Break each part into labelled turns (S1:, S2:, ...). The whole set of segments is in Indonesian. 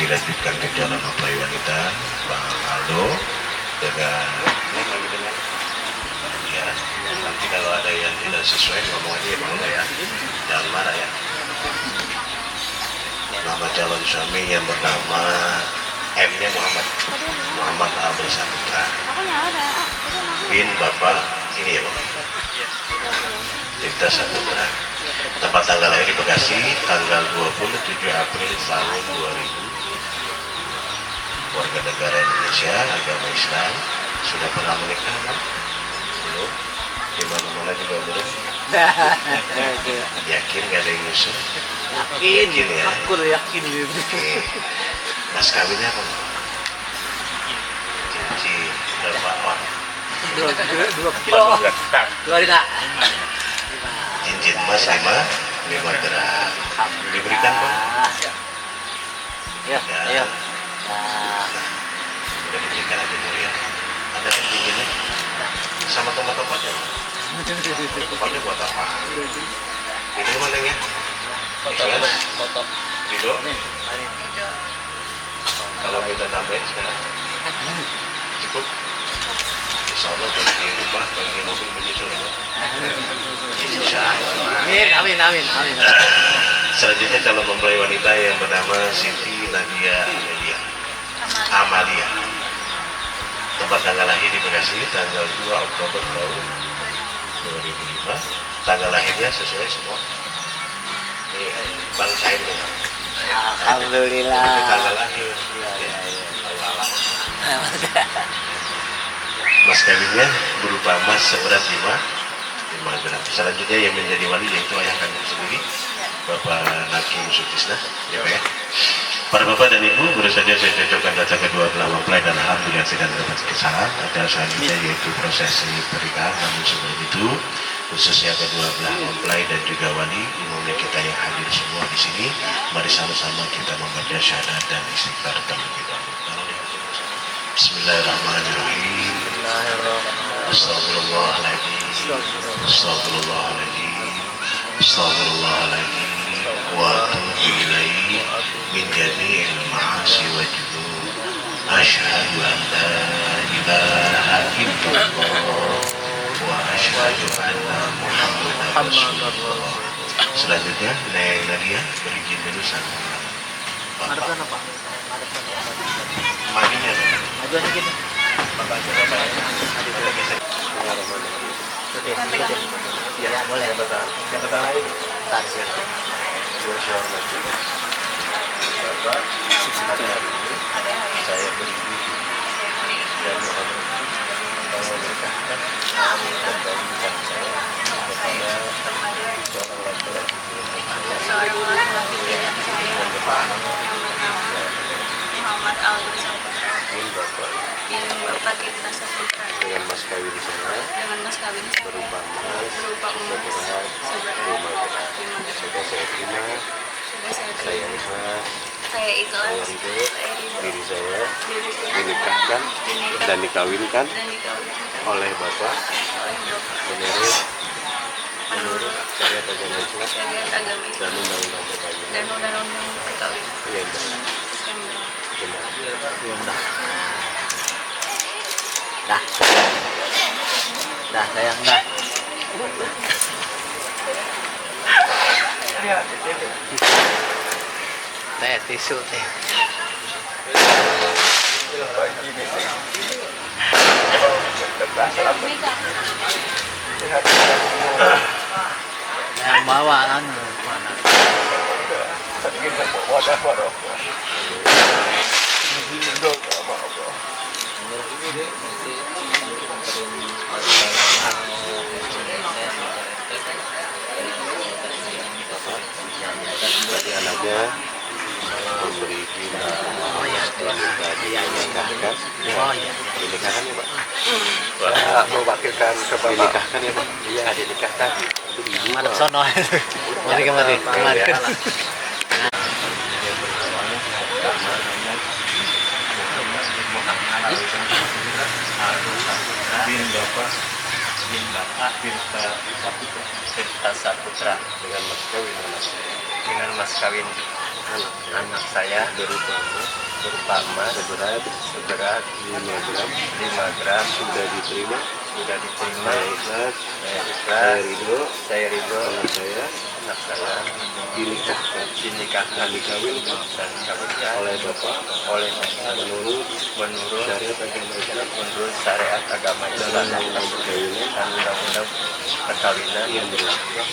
S1: dilanjutkan ke jalan mempelai wanita Bang Aldo dengan ya, nanti kalau ada yang tidak sesuai ngomong aja ya Bang Aldo ya, jangan marah ya. Nama calon suami yang bernama M-nya Muhammad Abdul Saputra bin Bapak ini ya Bang, Tirta Saputra. Tempat tanggal lahir di Bekasi tanggal 27 April tahun 2000. Warga negara Indonesia, agama Islam. Sudah pernah menikah kan? Belum? Di mana-mana juga belum? Yakin gak ada yang nyusul? Yakin ya?
S2: Aku yakin.
S1: Mas kawinnya apa? Cincin berapa?
S2: 2 kilo. 2 liter.
S1: Cincin emas 5 gram. Diberikan Bang?
S2: Ya, ayo.
S1: Udah diberikan aja dulu ya. Ada kan cincinnya? Sama tomat-tomatnya? Tomatnya buat apa? Ini mana ya?
S2: Foto.
S1: Ridho? Kalau kita tambahin sekarang? Cukup? Insya Allah bagi rumah, bagi mobil menyusul ya? Insya Allah.
S2: Amin.
S1: Selanjutnya calon mempelai wanita yang bernama Siti Nadia Amalia. Tempat tanggal lahir di Bekasi tanggal 2 Oktober tahun 2005. Tanggal lahirnya sesuai semua. Ini Bang Sain nih.
S2: Alhamdulillah.
S1: Ini tanggal lahir. Mas kawinnya berupa emas seberat 5 gram. Selanjutnya yang menjadi wali yaitu ayah kandung sendiri, Bapak Nakim Sutisna, ya Pak ya. Para Bapak dan Ibu, baru saja saya cocokkan data kedua belah mempelai dan alhamdulillah sedang dapat kesalahan. Ada selanjutnya yaitu prosesi pernikahan, namun sebelum itu khususnya kedua belah mempelai dan juga wali, umumnya kita yang hadir semua di sini, mari sama-sama kita membaca syahadat dan istighfar terlebih dahulu. Bismillahirrahmanirrahim. Astagfirullahaladzim. Astagfirullahaladzim. Astagfirullahaladzim. Wa atubu ilaihi min jami'il ma'asi wa junub. Asyhadu an la ilaha illallah wa asyhadu anna Muhammadan Rasulullah. Selanjutnya Neng Nadia berizin dulu sama Bapak. Maginya
S2: Maju aja gitu. Ya, boleh.
S1: Jabatan lain.
S2: Tarsir.
S1: Dua hormat juga. Bapak, pada hari ini saya berizin dan mohon memerintahkan dan berikan saya kepada seorang laki-laki
S3: seorang laki-laki yang saya Muhammad Aldo Saputra
S1: bin
S3: Bapak Tirta Saputra
S1: dengan mas kawin saya berupa emas, seberat, 5 gram. Sudah saya terima, saya ikhlas, saya ridho, diri saya dinikahkan dan dikawinkan oleh Bapak menurut syariat agama Islam dan undang-undang perkawinan. Iya, benar.
S2: Dah. Dah sayang dah. Teh tisu teh. Yang bawa anu mana?
S1: Bagi anaknya memberi izin dinikahkan.
S2: Oh iya.
S1: Dinikahkan ya Pak? Mewakilkan ke Bapak. Dinikahkan ya Pak? Iya, dinikahkan.
S2: Madep sono. Kemari.
S1: Bin Bapak Tirta Saputra dengan mas kawin anak saya berupa emas seberat 5 gram sudah diterima saya ikhlas saya ridho anak saya dinikahkan dikawinkan oleh Bapak menurut syariat agama Islam dan undang-undang perkawinan yang berlaku. Ya.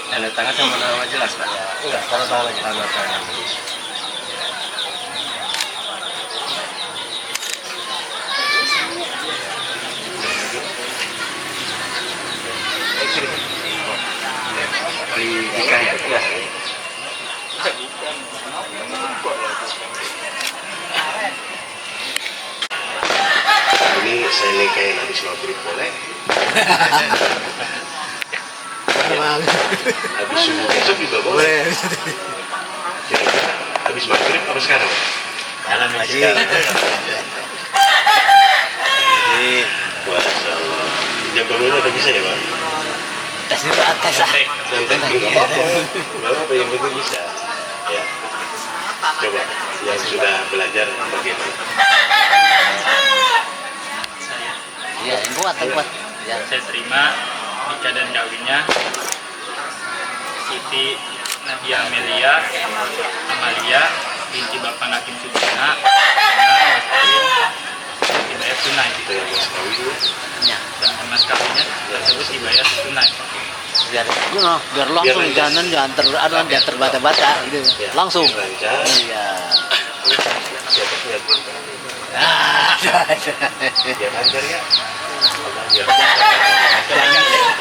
S1: Tanda tangan sama nama jelas Pak? Enggak, tanda tangan aja. Tanda tangan. Nikah ya? Iya. Ini saya nikahin habis maghrib boleh? Habis subuh besok juga boleh? Kira-kira habis maghrib apa sekarang?
S2: Jalan lagi.
S1: Masya Allah. Jam berapa udah bisa ya Pak?
S2: Tes itu atas ah.
S1: Santai nggak apa-apa. Nggak apa-apa, yang penting bisa. Ya. Coba yang sudah belajar bagaimana?
S2: Iya, yang kuat. Ya.
S4: Saya terima nikah dan kawinnya Siti Nadia Amelia Amalia binti Bapak Nakim Sudina dengan mas kawin dibayar tunai
S1: Dengan mas kawinnya.
S2: Ya.
S4: dan mas kawinnya tersebut dibayar tunai.
S2: Biar langsung jangan terbata-bata gitu.
S1: Ya,
S2: Langsung.
S1: lancar.
S2: Iya.
S1: Siapa lihatin? Ya lancar ya. Ya.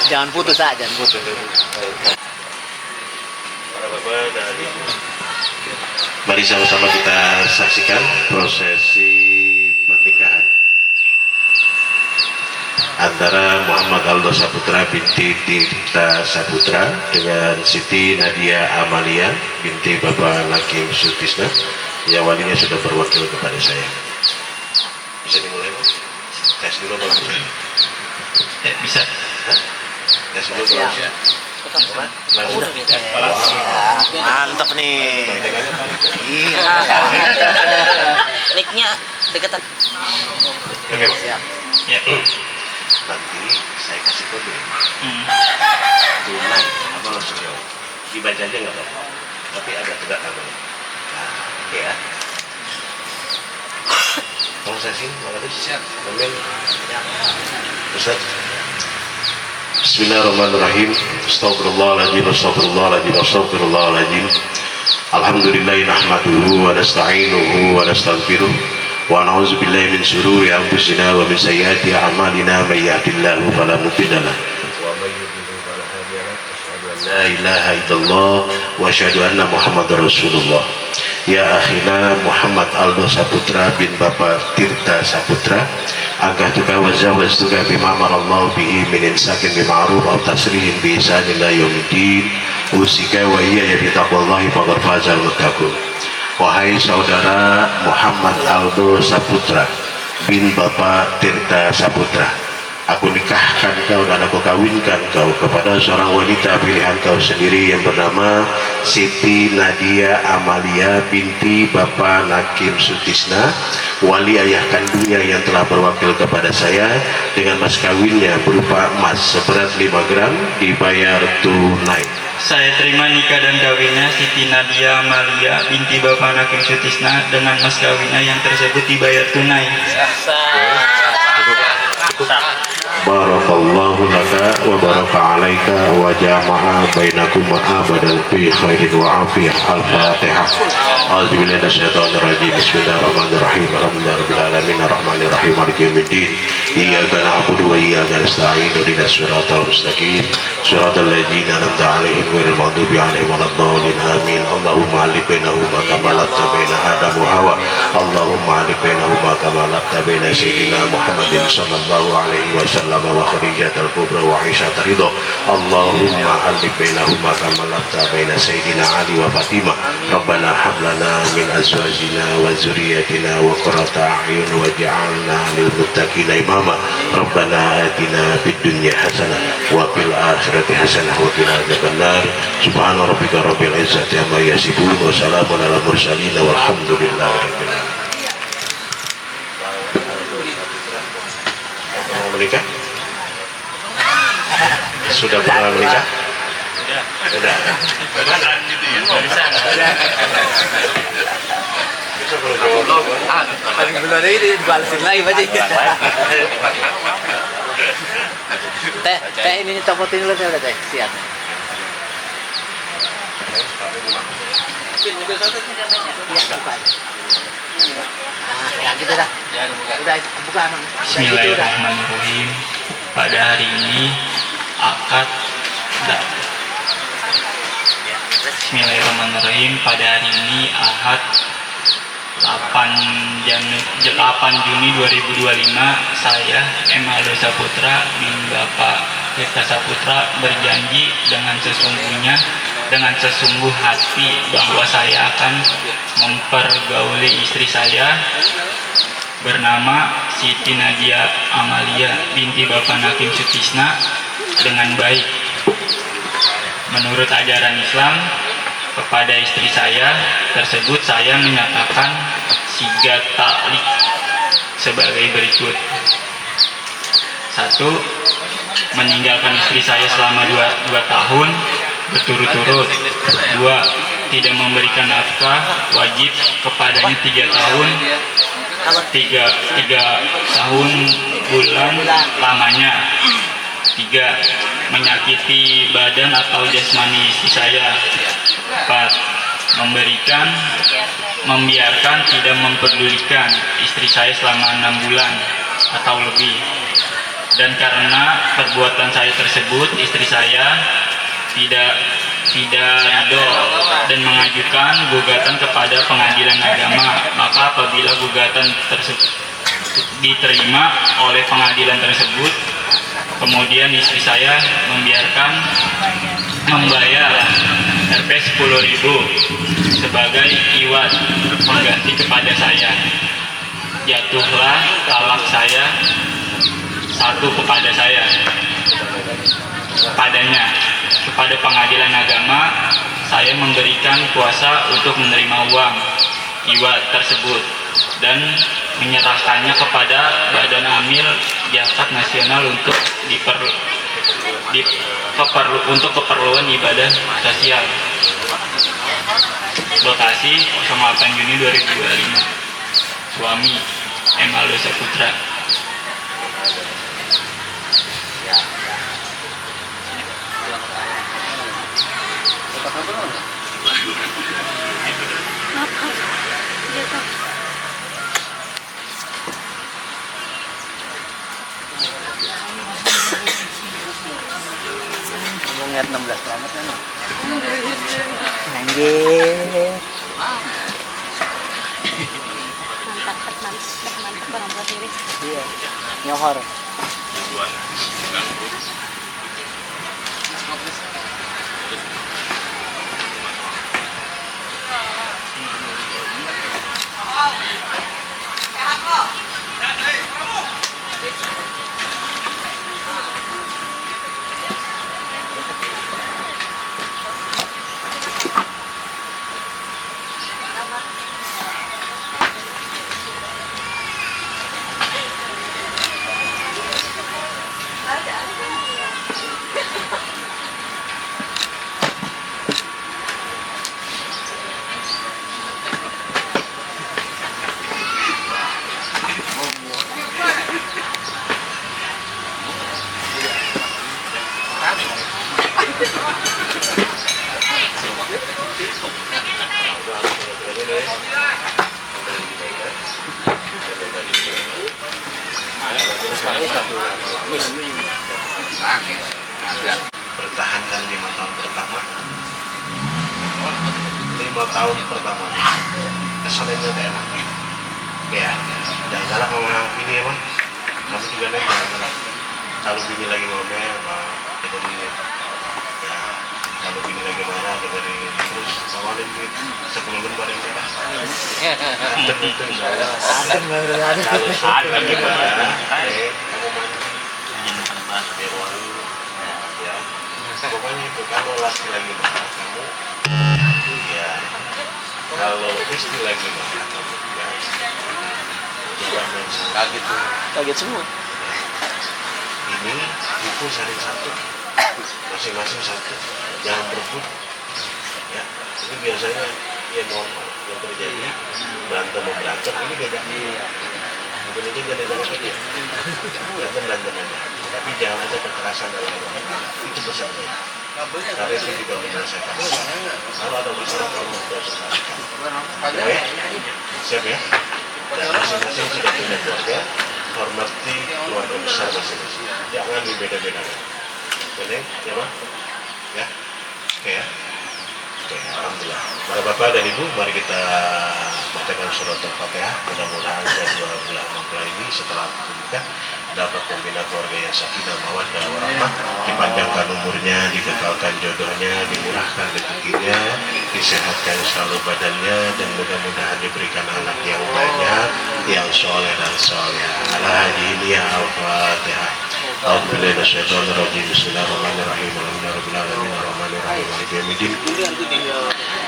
S2: Jangan putus ah, jangan putus.
S1: Para bapak dan ibu. Mari sama-sama kita saksikan prosesi pernikahan. antara Muhammad Aldo Saputra binti Tirta Saputra dengan Siti Nadia Amalia binti Bapak Lakim Sutisna, yang walinya sudah berwakil kepada saya. Bisa dimulai, Pak? Tes dulu Pak.
S4: Bisa.
S1: Hah? Tes dulu Pak. Langsung.
S2: Mantap nih. Iya. Mic-nya deketan.
S1: Oke, Pak.
S2: Siap.
S4: Ya.
S1: Nanti saya kasih kode.
S4: Hmm.
S1: Tunai, apa langsung jawab. Dibaca aja nggak apa-apa. Tapi agak tegak apa. Nah, oke ya. Tolong saya sini, makasih. Siap. Amin. Ustaz. Bismillahirrahmanirrahim. Astagfirullahaladzim, astagfirullahaladzim, astagfirullahaladzim. Alhamdulillahi nahmaduhu wa nasta'inuhu wa nastaghfiruh. Wa na'udzu billahi min syururi anfusina wa min sayyiati a'malina may yahdihillahu fala mudilla lahu wa may yudlil fala hadiya lahu. Asyhadu an la ilaha illallah wa asyhadu anna Muhammadar Rasulullah. Ya akhina Muhammad Aldo Saputra bin Bapak Tirta Saputra, agatuka wa zawwajtuka bima amarallahu bihi min insakin bima'ruf aw tasrihin bi ihsanin ila yaumiddin. Usika wa iya ya bitaqwallahi faqad fazal muttaqun. Wahai saudara Muhammad Aldo Saputra bin Bapak Tirta Saputra, aku nikahkan kau dan aku kawinkan kau kepada seorang wanita pilihan kau sendiri yang bernama Siti Nadia Amalia binti Bapak Lakim Sutisna, wali ayah kandungnya yang telah berwakil kepada saya dengan mas kawinnya berupa emas seberat 5 gram dibayar tunai.
S4: Saya terima nikah dan kawinnya Siti Nadia Amalia binti Bapak Lakim Sutisna dengan mas kawinnya yang tersebut dibayar tunai.
S1: Barakallahu laka wa baraka alaika wa jama'a bainakuma abadan fi khairin wa afiyah. Al-Fatihah. A'udzubillahi minasyaitonir rajim. Bismillahirrahmanirrahim. Alhamdulillahirabbil alamin arrahmanir rahim maliki yaumiddin. Iyyaka na'budu wa iyyaka nasta'in. Ihdinas siratal mustaqim. Siratal ladzina an'amta 'alaihim ghairil maghdubi 'alaihim waladdallin. Amin. Allahumma alif bainahuma kama alafta baina Adam wa Hawa. Allahumma alif bainahuma kama alafta baina sayyidina Muhammadin sallallahu alaihi wasallam wa Khadijah al-Kubra wa Aisyah ridha. Allahumma alif bainahuma kama alafta baina sayyidina Ali wa Fatimah. Rabbana hab lana min azwajina wa dzurriyyatina wa qurrata a'yun waj'alna lil muttaqina imama. Rabbana atina fid dunya hasanah wa fil akhirati hasanah wa qina adzabannar. Subhana rabbika rabbil izzati amma yasifun wa salamun alal mursalin walhamdulillahi rabbil alamin. Mau menikah? Sudah pernah menikah? Sudah. Bagaimana? Bisa kalau jawab.
S2: Paling belum ini dibalasin lagi Pak Ji. Teh ini copotin dulu saya udah teh. Siap. Iya, buka. Nah, ya gitu dah. Udah buka.
S4: Bismillahirrahmanirrahim. Pada hari ini akad Bismillahirrahmanirrahim. Pada hari ini Ahad 8 Juni 2025, saya M. Aldo Saputra bin Bapak Tirta Saputra berjanji dengan sesungguh hati bahwa saya akan mempergauli istri saya bernama Siti Nadia Amalia binti Bapak Lakim Sutisna dengan baik. Menurut ajaran Islam, kepada istri saya tersebut saya menyatakan sigat ta'liq sebagai berikut. 1. Meninggalkan istri saya selama 2 tahun berturut-turut. 2. Tidak memberikan nafkah wajib kepadanya 3 tahun 3 tahun bulan lamanya. 3. Menyakiti badan atau jasmani istri saya. 4. Membiarkan tidak memperdulikan istri saya selama 6 bulan atau lebih. Dan karena perbuatan saya tersebut, istri saya tidak ridho dan mengajukan gugatan kepada pengadilan agama. Maka apabila gugatan tersebut diterima oleh pengadilan tersebut, Kemudian istri saya membayar Rp 10.000 sebagai iwat pengganti kepada saya. Jatuhlah talak saya satu kepada saya, kepada pengadilan agama. Saya memberikan kuasa untuk menerima uang iwat tersebut dan menyerahkannya kepada Badan Amil Zakat Nasional untuk untuk keperluan ibadah sosial. Bekasi 08 Juni 2025. Suami M. Aldo Saputra.
S3: Gitu.
S2: Ngeliat 16 selamat kan? Anjir.
S3: Mantap orang buat diri.
S2: Iya. Nyohor.
S1: Pertahankan 5 tahun pertama. 5 tahun pertama kesannya udah enak ya, jangan galak sama ini ya bang, kamu juga nih jangan galak kalau bini lagi ngomel apa dari ya, kalau bini lagi marah dari terus awalin duit 10 lembar yang merah itu misalnya kalau ada gimana kamu mandi biar wangi ya, pokoknya itu kalau laki lagi marah kamu ya, kalau istri lagi marah kamu juga jangan kaget tuh.
S2: Kaget semua.
S1: Ini buku saling satu, masing-masing satu, jangan berebut. Ya, ini biasanya ya normal yang terjadi berantem ini beda. Mungkin aja jangan ada aja, berantem aja. Tapi jangan ada kekerasan dalam rumah. Itu pesannya. Karena itu juga menyelesaikan. Kalau ada masalah kamu harus selesaikan. Oke, siap ya. Dan masing-masing sudah punya keluarga, hormati keluarga besar masing-masing. Jangan dibeda-bedakan. Benar, ya bang? Ya, oke ya. Oke, alhamdulillah. Para bapak dan ibu, mari kita bacakan surat Al-Fatihah. Mudah-mudahan kedua belah mempelai ini setelah menikah dapat membina keluarga yang sakinah mawaddah warahmah, dipanjangkan umurnya, dikekalkan jodohnya, dimurahkan rezekinya, disehatkan selalu badannya, dan mudah-mudahan diberikan anak yang banyak, yang soleh dan soleh. Al-Hadiyah Al-Fatihah. Alhamdulillah, Bismillahirrahmanirrahim. Bismillahirrahmanirrahim. Alhamdulillahirrahmanirrahim. Maliki yaumiddin.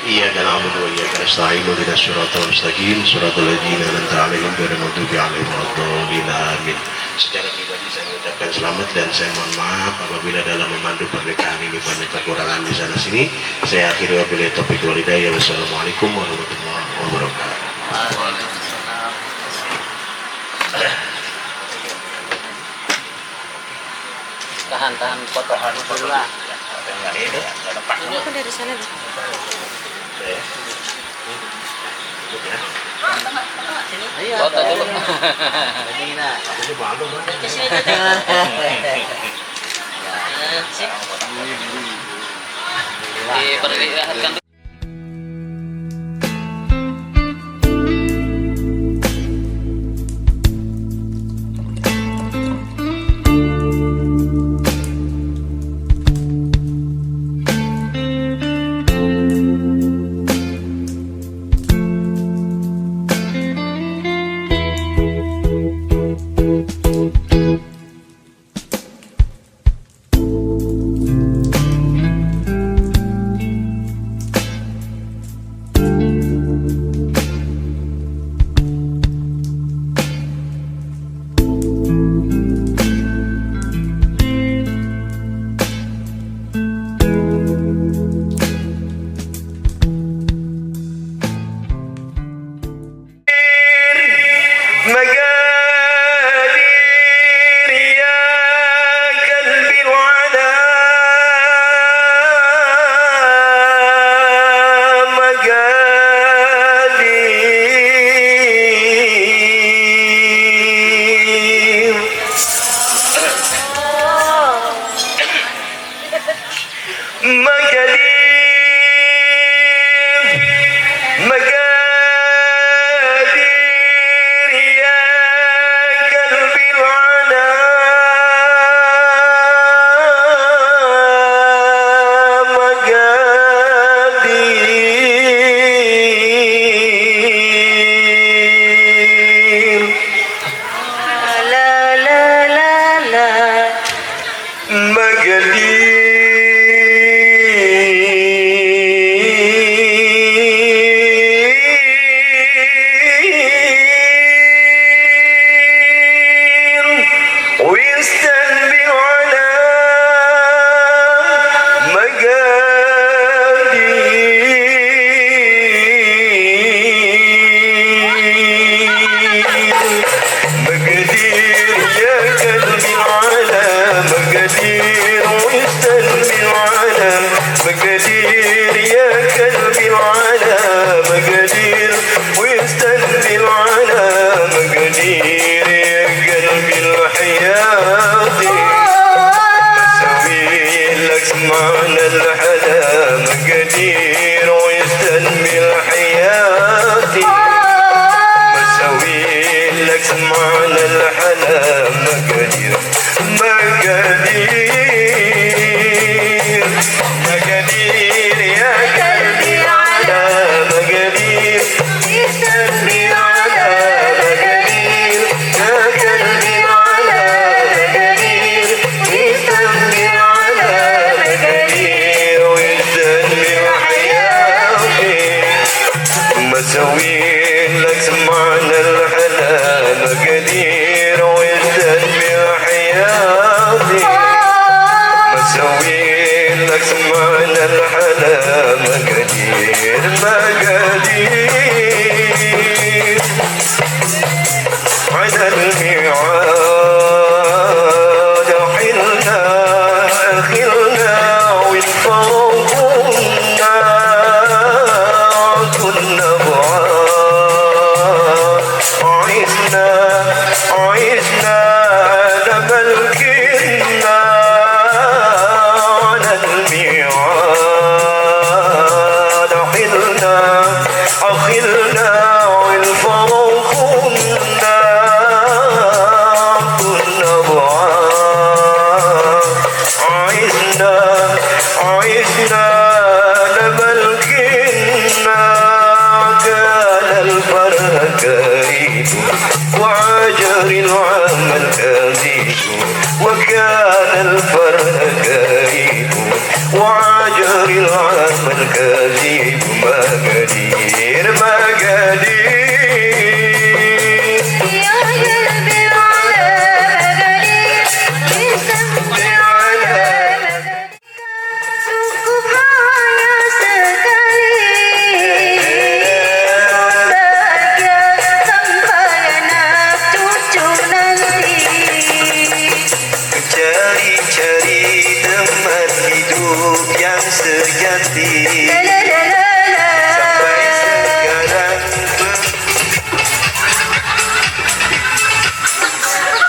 S1: Iyyaka na'budu wa iyyaka nasta'in. Ihdinas siratal mustaqim. Siratal ladzina an'amta 'alaihim ghairil maghdubi 'alaihim waladdallin. Amin. Secara pribadi saya mengucapkan selamat dan saya mohon maaf apabila dalam memandu pernikahan ini banyak kekurangan di sana sini. Saya akhiri wabillahi taufiq wal hidayah. Wassalamualaikum warahmatullahi wabarakatuh.
S2: Tahan foto dulu lah.
S3: Ini aku dari sana deh.
S2: Ayo foto dulu. Ini nak.
S3: Di sini aja. Sip.
S2: Diperlihatkan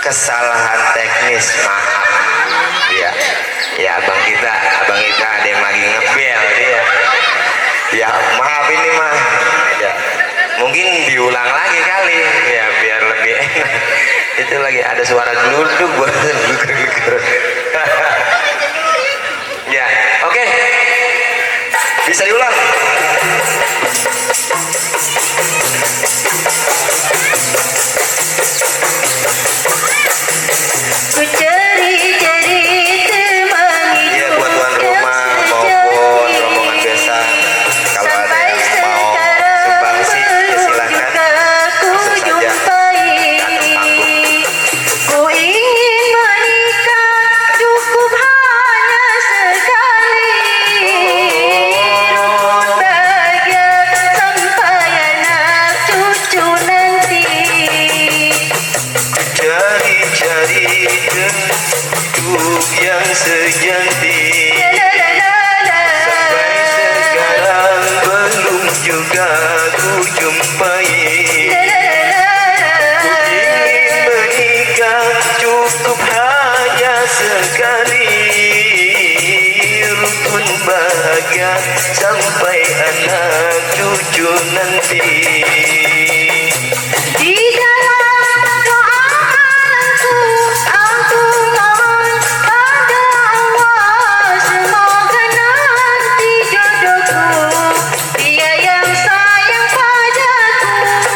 S5: Kesalahan teknis, maaf ya abang kita ada yang lagi ngebel dia ya, maaf ini mah ya, mungkin diulang lagi kali ya biar lebih enak. Itu lagi ada suara geluduk buat ya, oke. Bisa diulang.
S3: Ku cari-cari teman hidup.
S5: Iya, buat tuan rumah maupun rombongan desa, kalau ada yang mau sumbangsi ya silakan langsung saja datang panggung.
S3: Ku ingin menikah, cukup hanya sekali.
S5: bahagia sampai anak cucu nanti.
S3: Di dalam doaku aku mohon pada Allah, semoga nanti jodohku dia yang sayang padaku.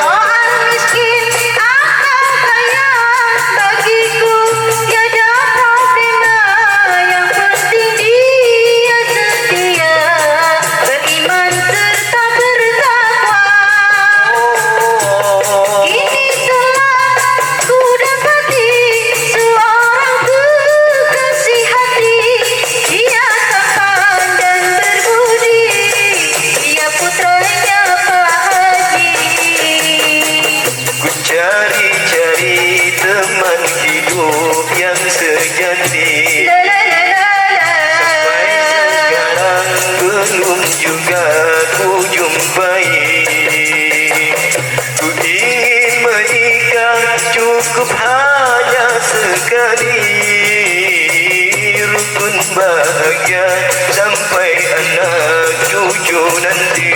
S3: Soal miskin atau kaya bagiku tiada problema, yang penting dia setia, beriman serta bertakwa. Ini telah ku dapati seorang kekasih hati, dia tampan dan berbudi, dia putranya Pak Haji.
S5: Ku cari-cari teman hidup yang sejati,
S3: La la la la la.
S5: sampai sekarang belum juga ku jumpai. Ku ingin menikah cukup hanya sekali, rukun bahagia sampai anak cucu nanti.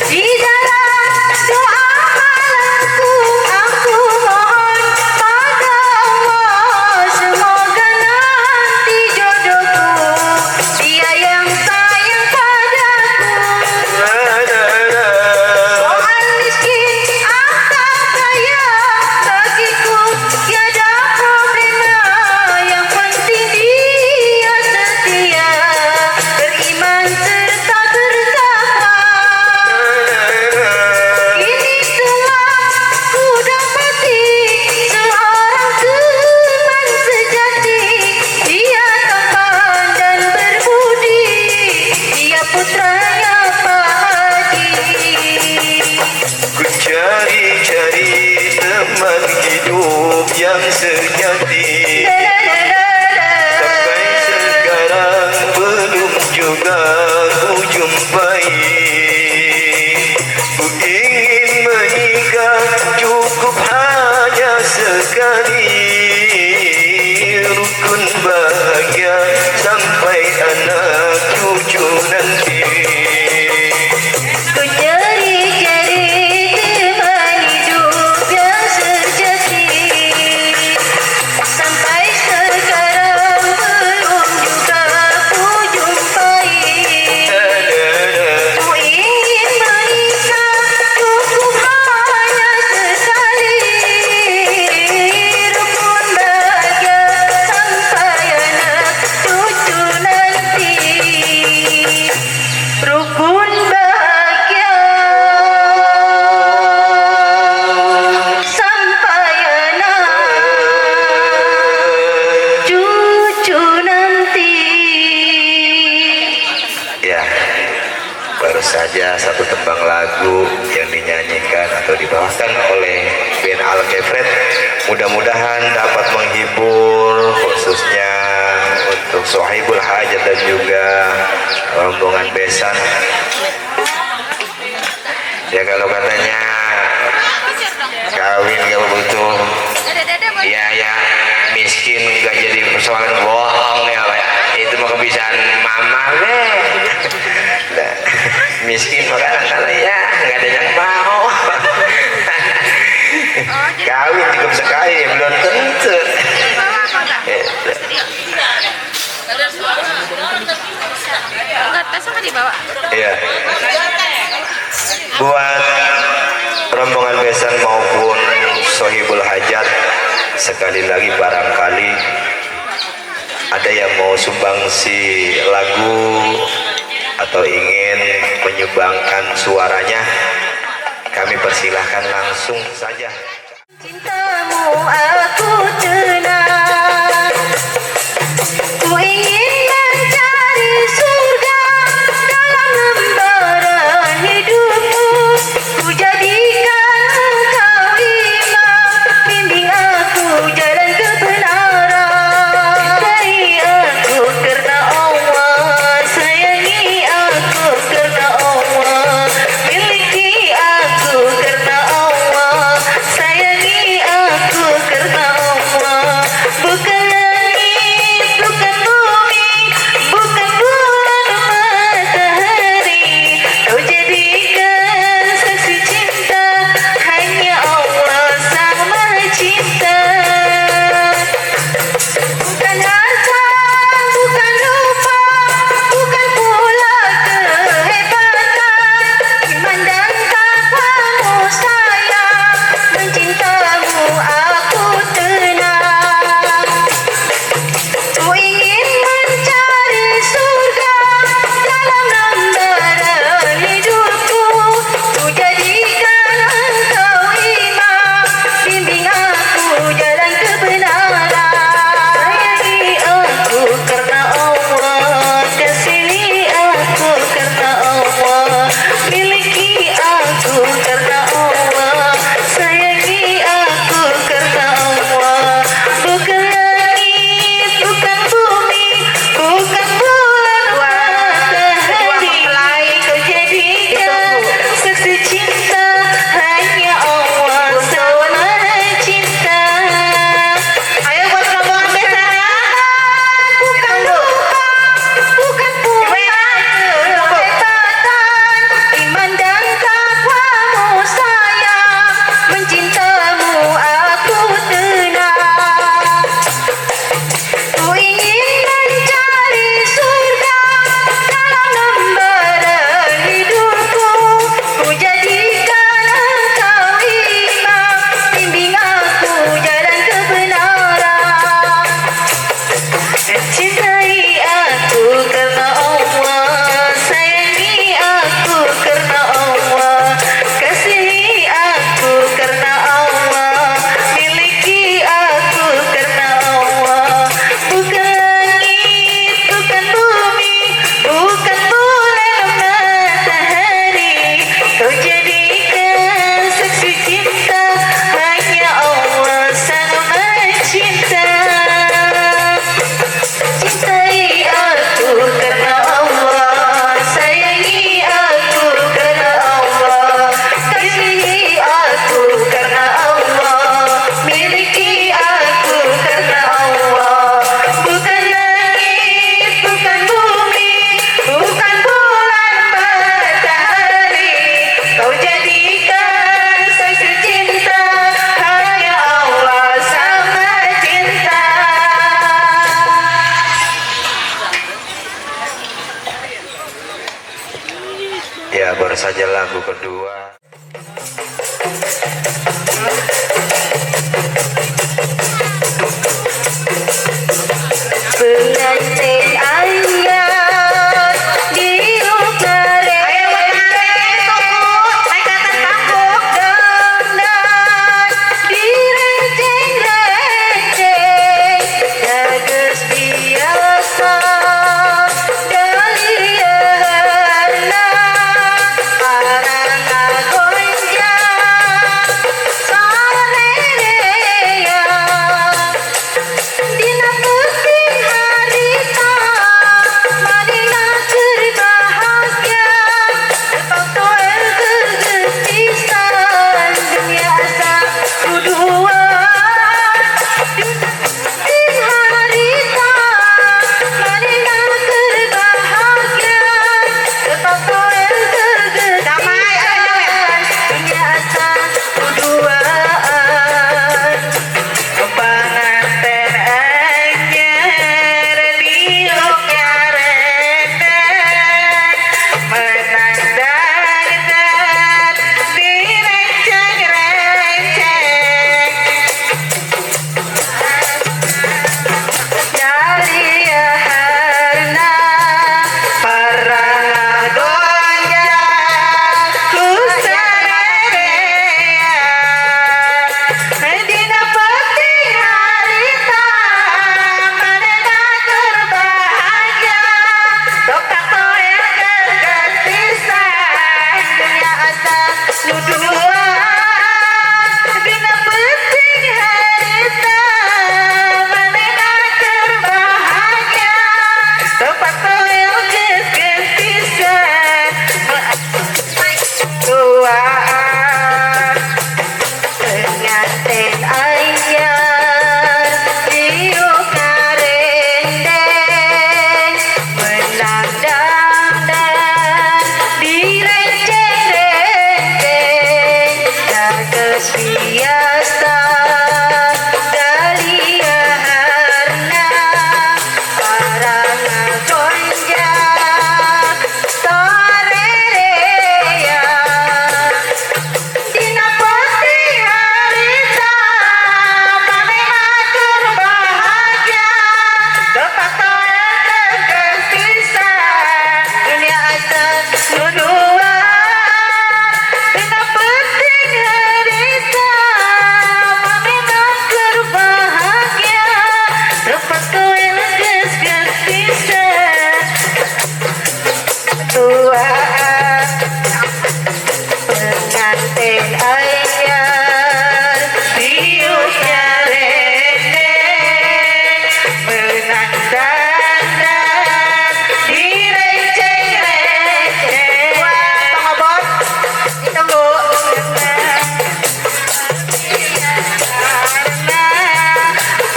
S3: Di dalam doa malamku aku mohon pada Allah, semoga nanti jodohku dia yang sayang padaku. Soal miskin atau kaya bagiku tiada problema, yang penting dia setia, beriman serta bertakwa. Ini telah ku dapati seorang teman sejati, dia tampan dan berbudi, dia putranya Pak Haji.
S5: Ku cari-cari teman hidup yang sejati,
S3: La la la la la.
S5: sampai sekarang belum juga ku jumpai. Ku ingin menikah cukup hanya sekali, rukun bahagia sampai anak cucu nanti.
S3: Ku cari-cari teman hidup yang sejati, sampai sekarang belum juga ku jumpai. Ku ingin menikah cukup hanya sekali, rukun bahagia sampai anak cucu nanti. Rukun bahagia sampai anak cucu nanti.
S5: Ya, baru saja satu tembang lagu yang dinyanyikan atau dibawakan oleh band Al Kefret. Mudah-mudahan dapat menghibur khususnya untuk Sohibul Hajat dan juga rombongan besan. Ya kalau katanya kawin gak butuh, ya miskin gak jadi persoalan, bohong ya Pak. Itu mah kebiasaan mama deh. Nah, miskin makanan kalau ya nggak ada yang mau. Kawin cukup sekali belum tentu. Iya. Buat rombongan besan maupun Sohibul Hajat, sekali lagi barangkali ada yang mau sumbangsi lagu atau ingin menyumbangkan suaranya, kami persilahkan langsung saja.
S3: Cintamu aku tenang, ku ingin mencari surga dalam lembaran hidupku. Ku jadikan engkau imam, bimbing aku jalan kebenaran. Cintai aku karena Allah, sayangi aku karena Allah, miliki aku karena Allah, sayangi aku karena
S5: saja lagu kedua.
S3: Pengantin ayat di utara dandan direnceng-renceng dages biasa daliana parang gonjang sarerea dina penting harita marina berbahagia terpantau tergetisan dunia asa kedua dina penting harita marina berbahagia terpantau tergetisan dunia asa kedua. Pengantin anyar di Ukarendang menandangkan direnceng-renceng dari harna parang gonjang kusarerea dina penting harita manena berbahagia dokter toel kegetisan dunia asa nudua dina penting harita manena berbahagia dokter toel kegetisan tuaan pengantin anyar di Ukarendang menandang direnceng-renceng dages biasa dalia harna parang gonjang sarerea dina penting harita manena berbahagia dapat toel kegetisan dunia asa nudua dina penting harita manena berbahagia dapat toel kegetisan tuaan pengantin anyar di Ukarendang menandang direnceng-renceng pengobot ditunggu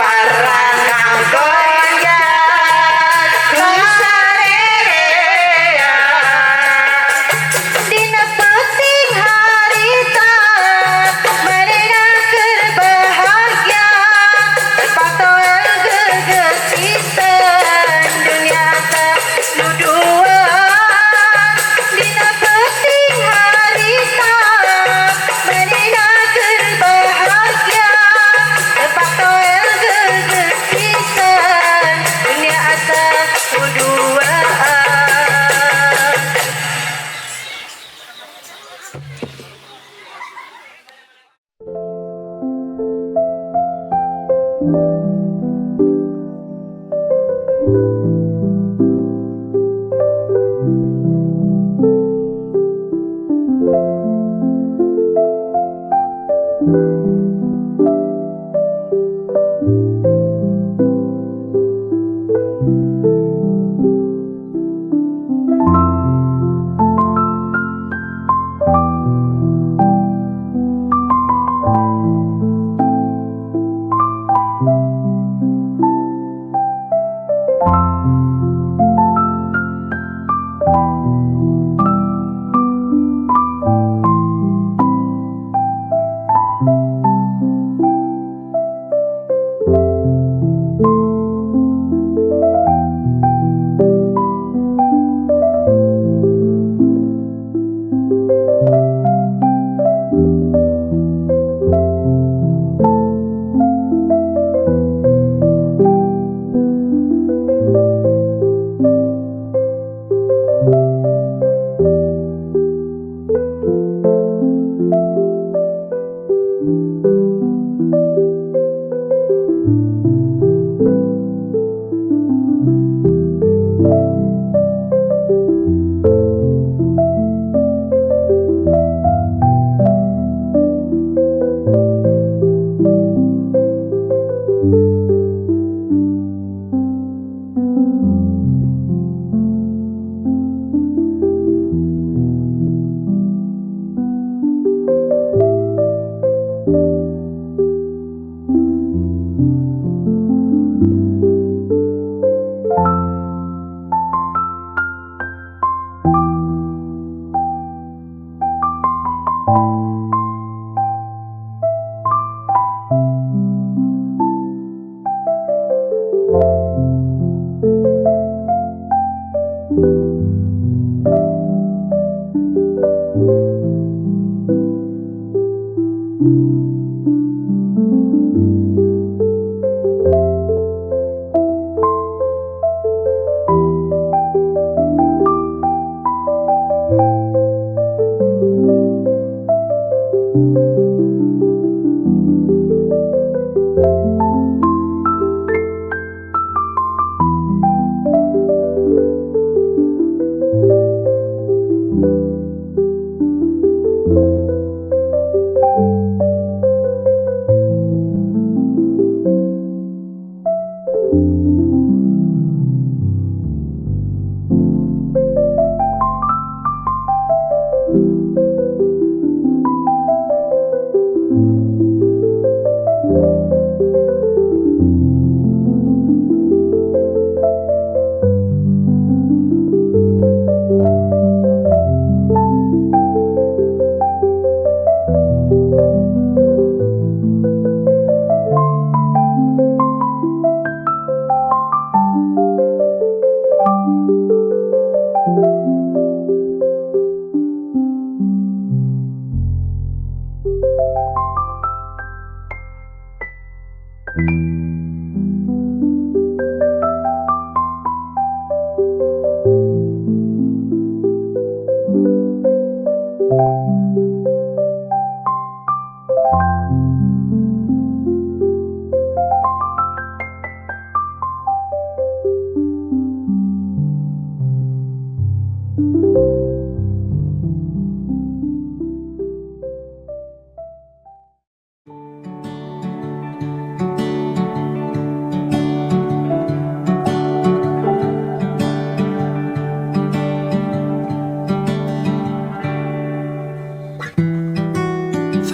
S3: parang gonjang kusarerea dina penting harita marina berbahagia terpantau kegetisan dunia tak dua dina penting harita marina berbahagia terpantau kegetisan dunia asa kedua.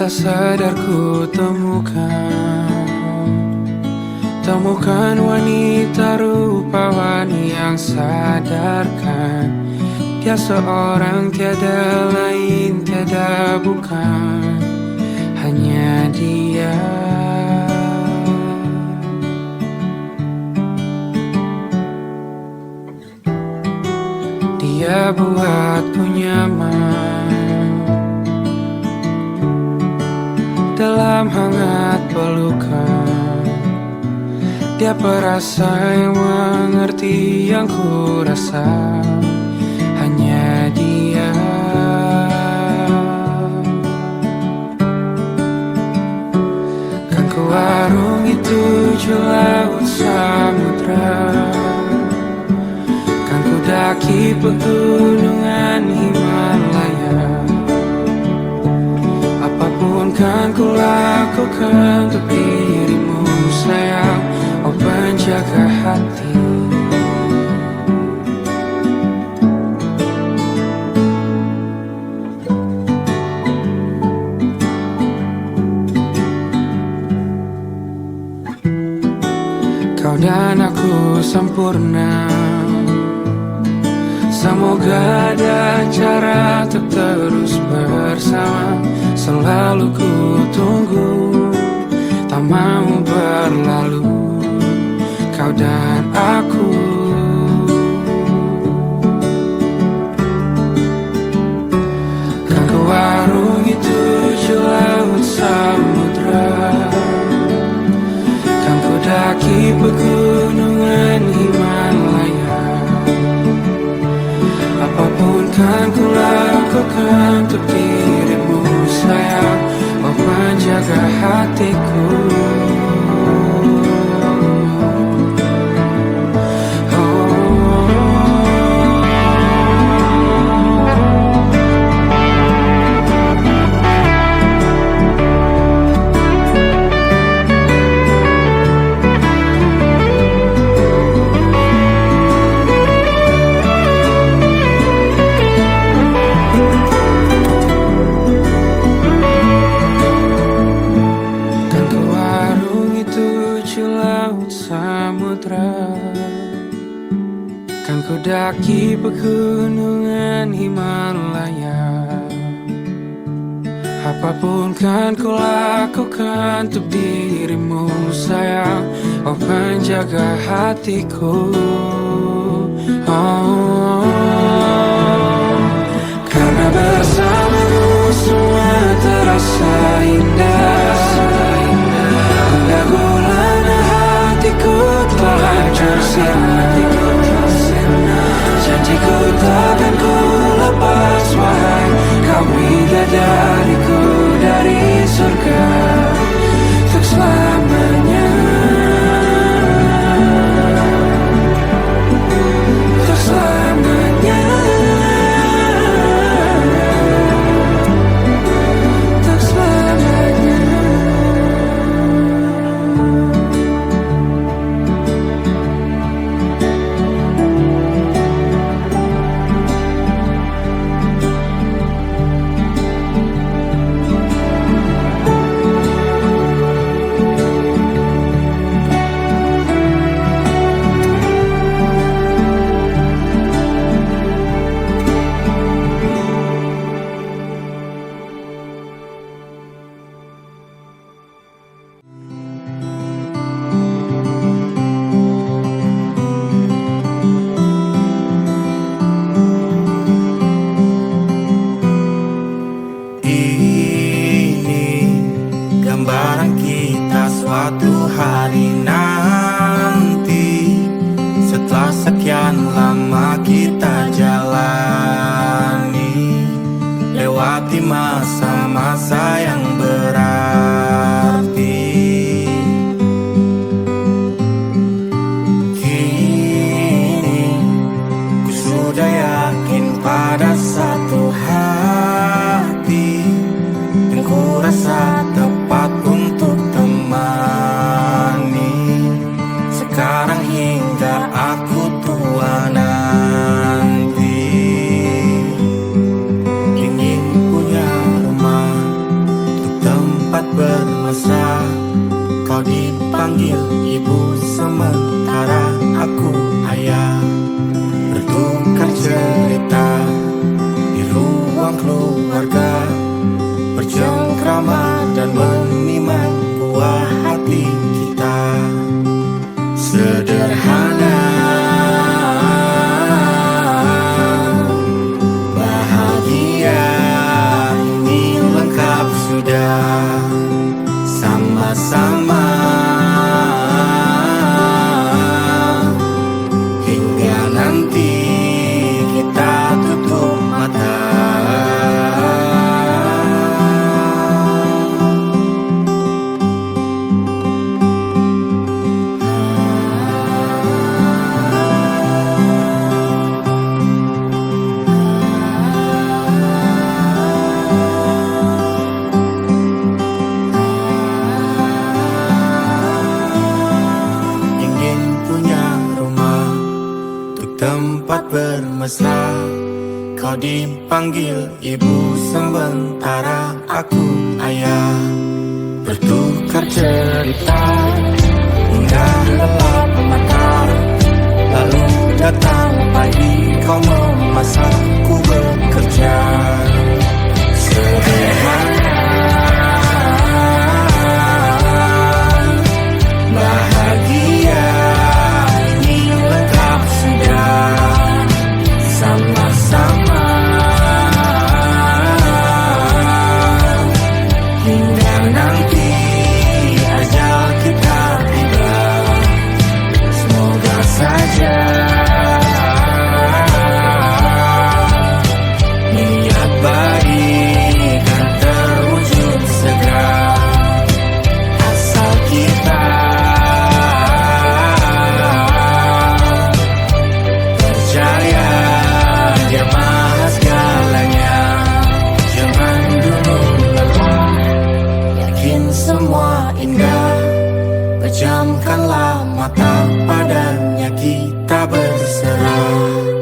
S6: tak sadar ku temukan wanita rupawan yang sadarkan dia seorang, tiada lain, tiada bukan, hanya dia. Dia buatku nyaman dalam hangat pelukan. Dia perasa yang mengerti yang ku rasa, hanya dia. Kan ku warungi tujuh laut samudra, kan ku daki pegunungan Himalaya. Apapun kan ku lakukan untuk dirimu sayang, oh penjaga hati. Kau dan aku sempurna, semoga ada cara untuk terus bersama. Selalu ku tunggu, tak mau berlalu, kau dan aku. Kan ku warungi tujuh laut samudra, kan ku daki pegunungan Himalaya. Apapun kan ku lakukan untuk dirimu sayang, oh penjaga hatiku. Kan ku daki pegunungan Himalaya. Apapun kan ku lakukan untuk dirimu sayang, oh penjaga hatiku. Oh, karena bersamamu semua terasa indah. Gundah gulana hatiku telah hancur sirna. Janjiku takkan ku lepas wahai kau bidadariku dari surga untuk selamanya, untuk selamanya, untuk selamanya. Masa-masa yang berarti, kini ku sudah yakin pada satu hati yang ku rasa tepat untuk temani. Sekarang hingga aku tua tempat bermesra. Kau dipanggil ibu sementara aku ayah. Bertukar cerita hingga gelap mata. Lalu datang pagi kau memasakku bekerja. Sederhana, bahagia ini lengkap sudah sama-sama. Hingga nanti ajal kita tiba, semoga saja niat baik kan terwujud segera, asal kita percaya Dia maha segalanya. Jangan dulu lelah, yakin semua indah. Pejamkanlah mata, padanya kita berserah.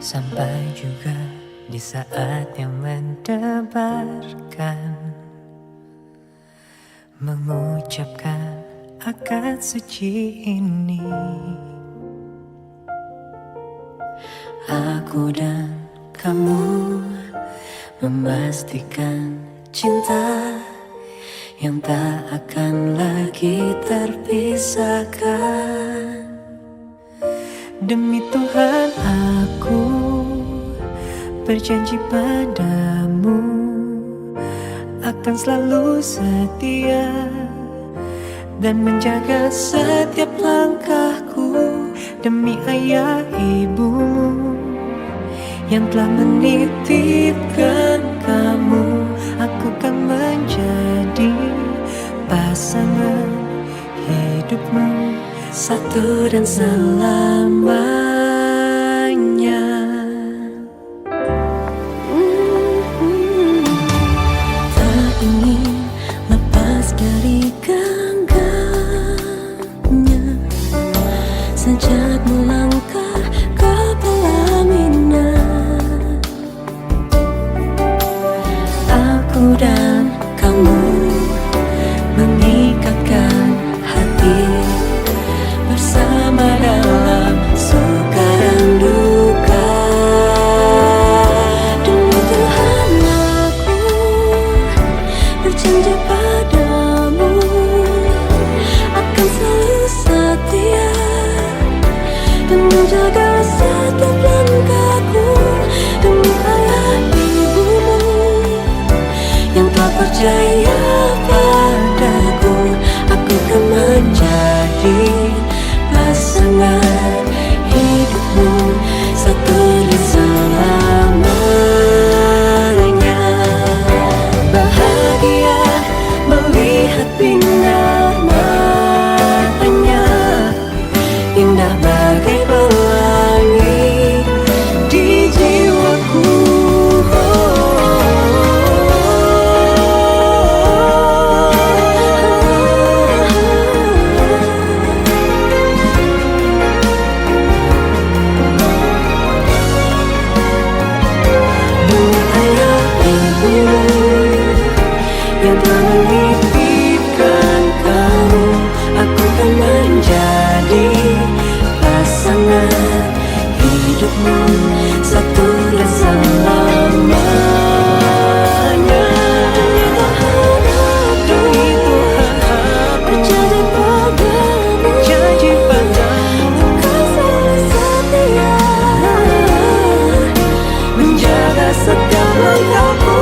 S7: Sampai juga di saat yang mendebarkan, mengucapkan akad suci ini. Aku dan kamu memastikan cinta yang tak akan lagi terpisahkan. Demi Tuhan aku berjanji padamu akan selalu setia dan menjaga setiap langkahku. Demi ayah ibumu yang telah menitipkan kamu, aku kan menjadi pasangan hidupmu, satu dan selamanya. Tak ingin lepas dari genggamnya sejak melangkah ke pelaminan. Aku dan kamu mengikatkan hati bersama dalam suka dan duka. Demi Tuhan aku berjanji padamu akan selalu setia dan menjaga setiap langkahku. Demi ayah ibumu yang telah percaya padaku, aku kan menjadi pasangan hidupmu, satu dan selamanya. Bahagia melihat binar matanya, indah bagai pelangi di jiwaku. Yang telah menitipkan kamu, aku kan menjadi pasangan hidupmu, satu dan selamanya. Demi Tuhan aku berjanji padamu, akan selalu setia menjaga setiap langkahku.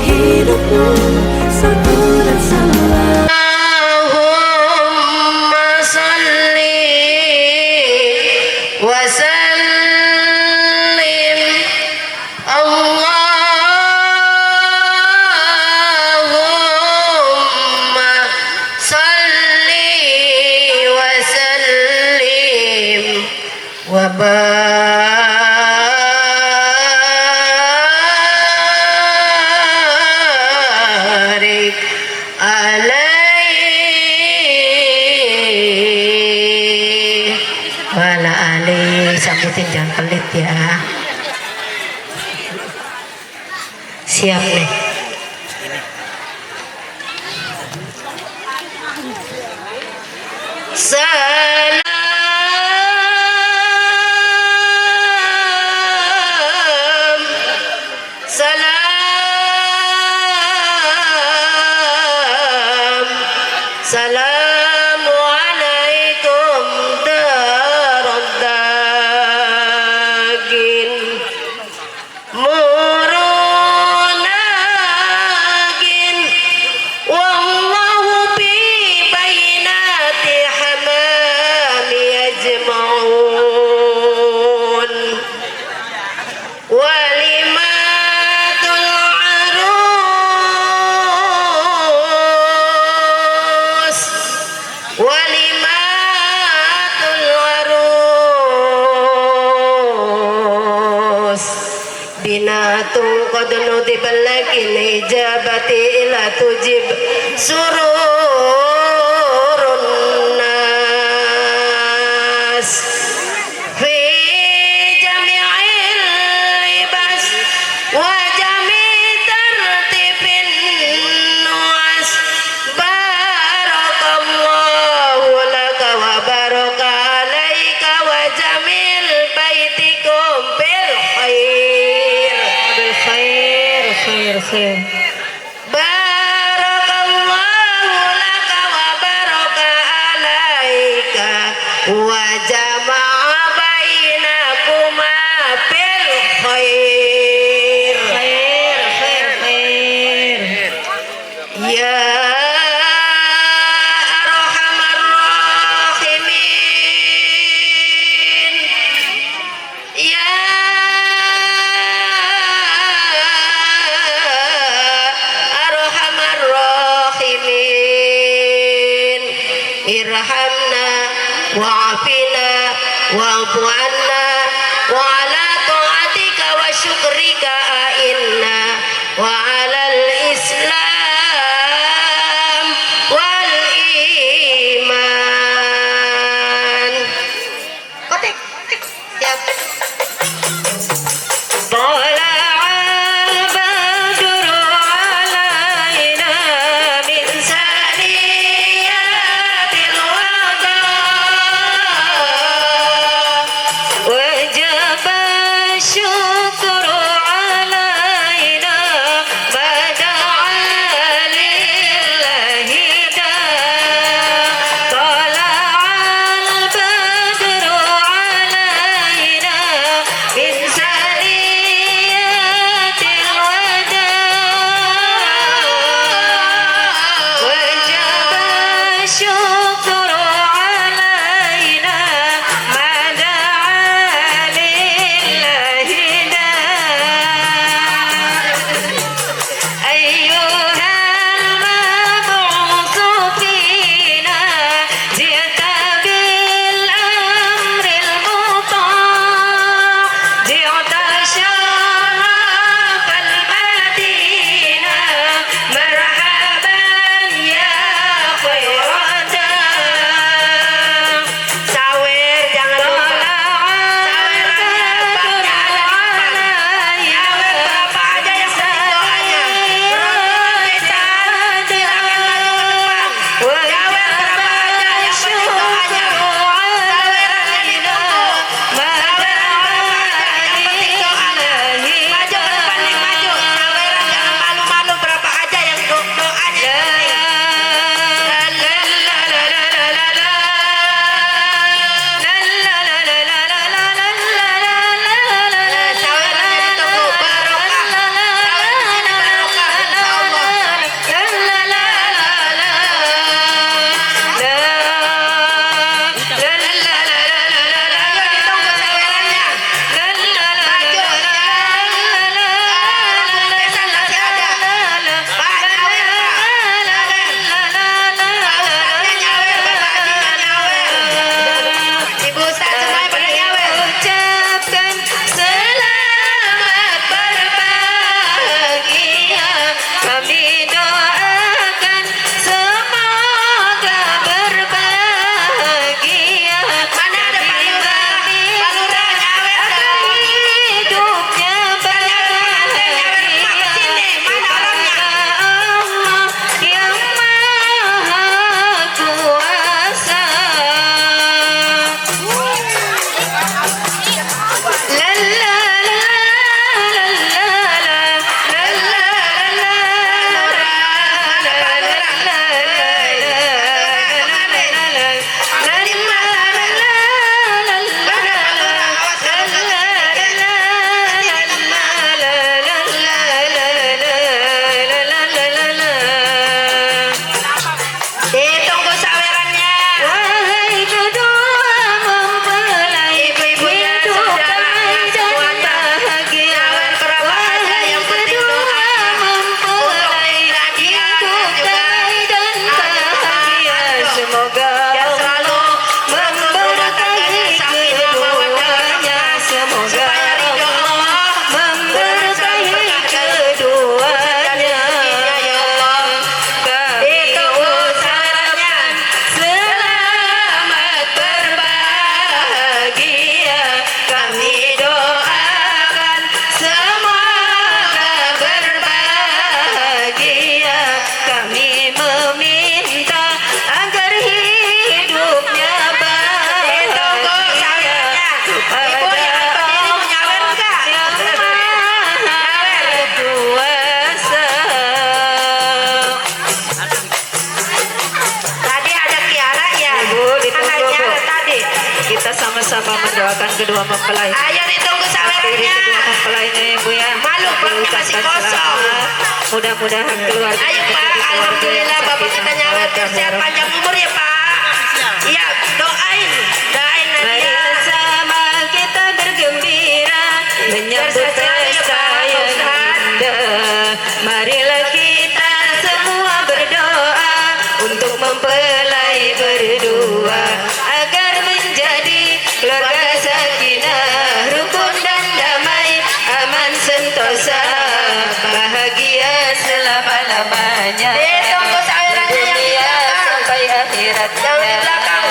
S7: Hidupmu satu dan selamanya.
S3: alaihi wala ali. Sambutin jangan pelit ya. Siap nih. Assalamualaikum daradagin murunagin wallahu bi bainati hamami yajma'un walimatul arus walimatul arus binatun qad nudibal lakin ijabati ila tujib sururun nas fi jami'il libas wa jami' tartibin nuas barakallahu laka wa baraka alaika wa jamil baitikum bil khair barakallahu laka wa baraka alaika wa jama'a bainakuma bil khair ya arhamar rahimin ya arhamar rahimin irhamna wa'afina wa'fu anna wa ala ta'atika wa syukrika a'inna wa alal islam wal iman. Kotek siap. Tala'al badru alaina min saniyatil wada wajaba syukru alaina bada'a sama-sama mendoakan kedua mempelai.
S8: Ayo ditunggu sawerannya.
S3: Kedua mempelainya Ibu ya.
S8: Malu perutnya masih kosong.
S3: Mudah-mudahan keluarga.
S8: Ayo Pak, alhamdulillah Bapak kita nyawer sehat panjang umur ya Pak. Iya, doain
S3: Mari
S8: Nadia.
S3: bersama kita bergembira menyambut pesta yang indah. Marilah kita semua berdoa untuk mempelai berdua agar menjadi keluarga sakinah, rukun dan damai, aman sentosa, bahagia selama-lamanya.
S8: Tunggu sawerannya yang di
S3: Dunia
S8: belakang.
S3: sampai akhirat.
S8: Yang di belakang.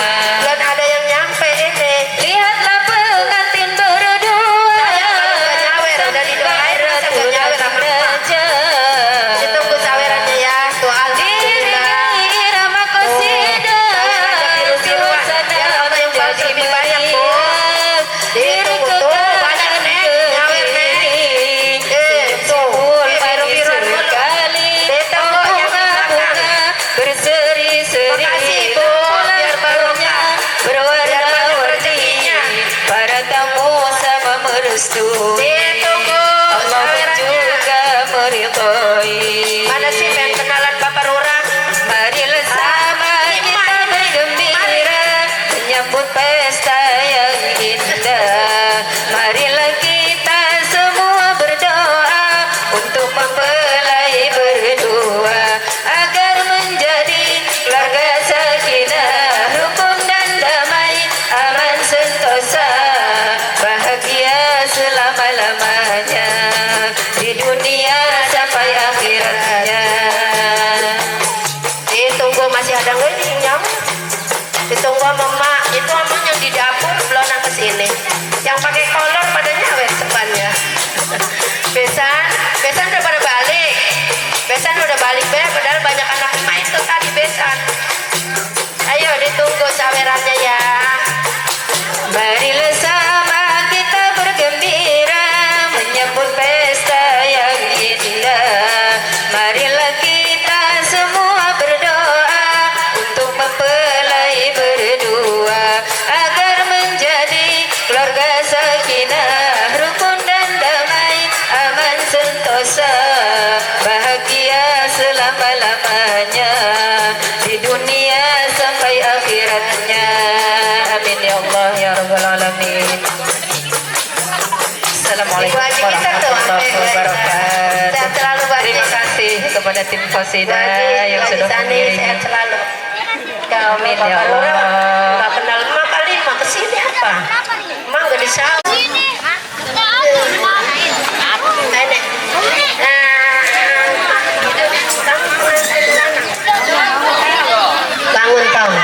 S8: Belum ada yang nyampe ini.
S3: Lihatlah pengantin berdua.
S8: Saya kalau nggak nyawer, udah didoain, masa nggak nyawer sama Pak? Ditunggu sawerannya ya. Tuh alhamdulillah.
S3: Irama qasida.
S8: Biar apa yang paling lebih banyak Bu. Ditunggu tuh banyak nih. Nyawer nih. Tuh. Biru-biruan dulu. Ditunggu yang di belakang.
S3: Berseri-seri.
S8: Makasih, Bu. Biar barokah.
S3: Berwarna-warni. Para tamu sama merestui.
S8: Ditunggu
S3: Allah
S8: sawerannya.
S3: juga meridhoi.
S8: Mana sih pengen kenalan Bapak Lurah?
S3: Marilah sama kita bergembira menyambut pesta yang indah. Marilah kita semua berdoa untuk mempelai berdua agar menjadi keluarga sakinah, rukun dan damai, aman sentosa, bahagia selama-lamanya di dunia sampai akhiratnya.
S8: Ditunggu masih ada nggak nih nyam? Ditunggu sama Mak. Itu Mak yang di dapur belum ke sini. Yang pakai kolor pada nyawer depannya. Besan udah pada balik. Besan udah balik be, padahal banyak anak emak itu tadi besan. Ayo ditunggu sawerannya ya.
S3: Marilah sama kita bergembira menyambut pesta yang indah. Marilah kita semua berdoa untuk mempelai berdua agar menjadi keluarga sakinah, rukun dan damai, aman sentosa, bahagia selama-lamanya di dunia sampai akhiratnya. Amin ya Allah ya Rabbal Alamin. Assalamualaikum
S8: Ibu Haji kita tuh,
S3: warahmatullahi wabarakatuh.
S8: sehat selalu Bu Haji.
S3: Terima kasih kepada tim
S8: Bu
S3: Qasidah
S8: Haji,
S3: yang
S8: Bu Haji
S3: sudah
S8: Sani,
S3: mengiringi.
S8: sehat selalu. Ya Allah,
S3: Amin, ya
S8: Bapak Lurah
S3: Allah.
S8: nggak kenal Mak kali, Mak kesini apa? Mak nggak disahut. Nenek. Bangun tahun.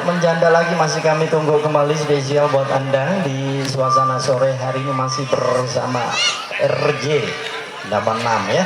S9: menjanda lagi masih kami tunggu kembali spesial buat Anda di suasana sore hari ini masih bersama RJ 86 ya.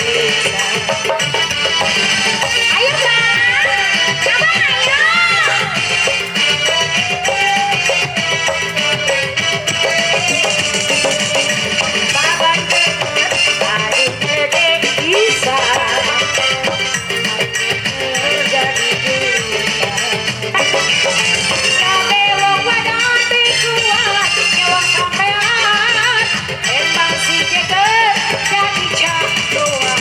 S8: bisa. Ayo Bang, Abang ayo. Babang deket, aduh gede bisa. Jadi juta. Sabe wong wadon teh kuat, nyawang sampean. Emang si jeger jadi jagoan.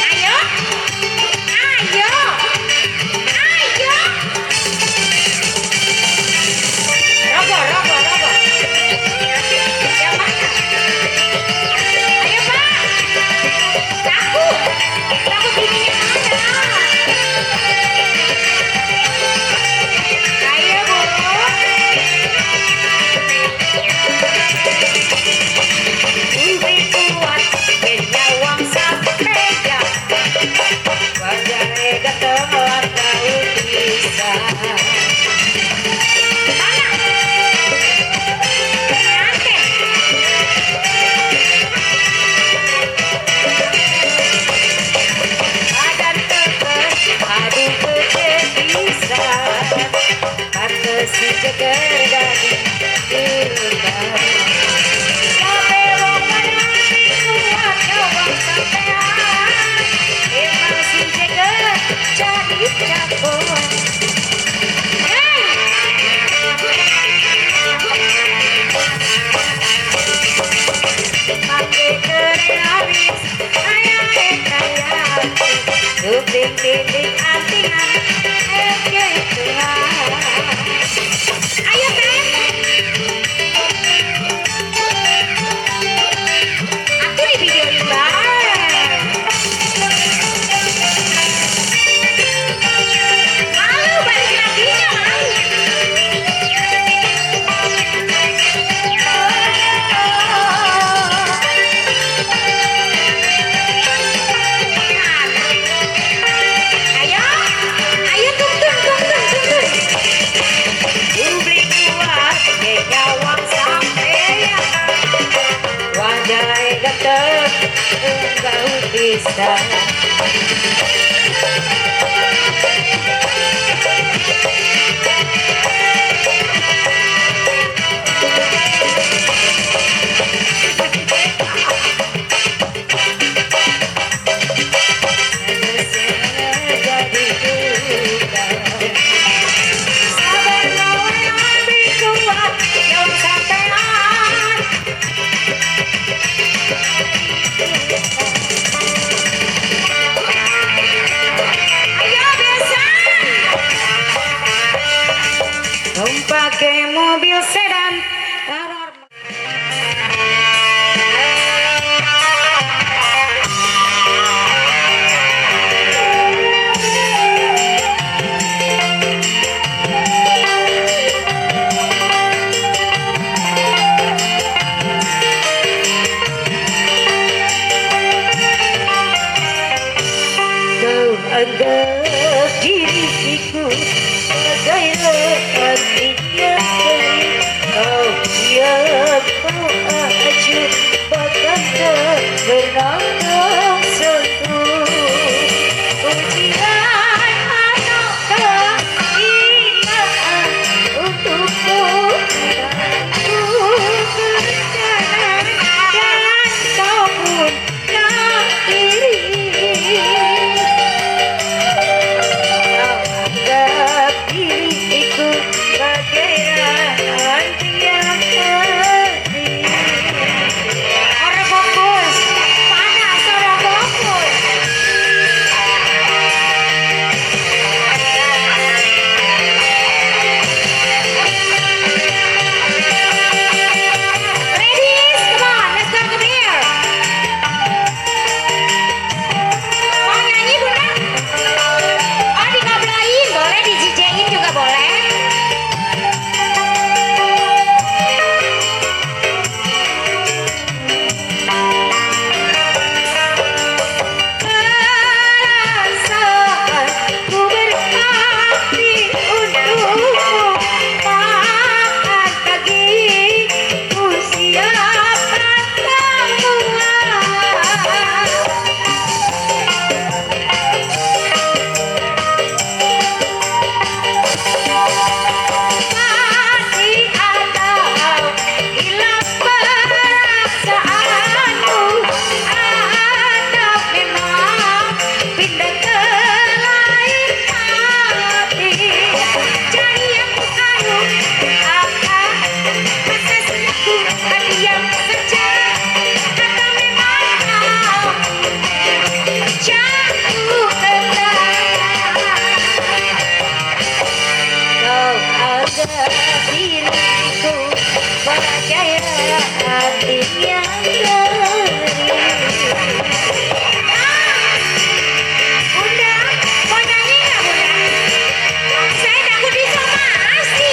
S8: Ayo, ayo, ayo. Rogo, rogo, rogo. Yang mana? Ayo Pak. Laku bininya mana? Ayo Bu. Ubi kuat, kenyawang sapeda. Wajahnya getelan kau bisa. Mana? Nanti. Badan tetes, aduh gede bisa. Pantes si jeger jadi dirubah. Sabe wong wadon kuat nyawang sampean. Emang si jeger jadi jagoan. Pakai keris, ayah dinding antingan, ayo Teh. Aku di video ini Bang. Malu balik laginya malu. Ayo, ayo tuntun, tuntun, tuntun. Publik kuat, nyawang sampean. Wajahnya getek, engkau bisa. Jadi juta. Sabar lawan lebih kuat, nyawang sampean. menjaga diriku percaya hati yang Bunda, mau nyanyi nggak Bunda? Saya takut disomasi.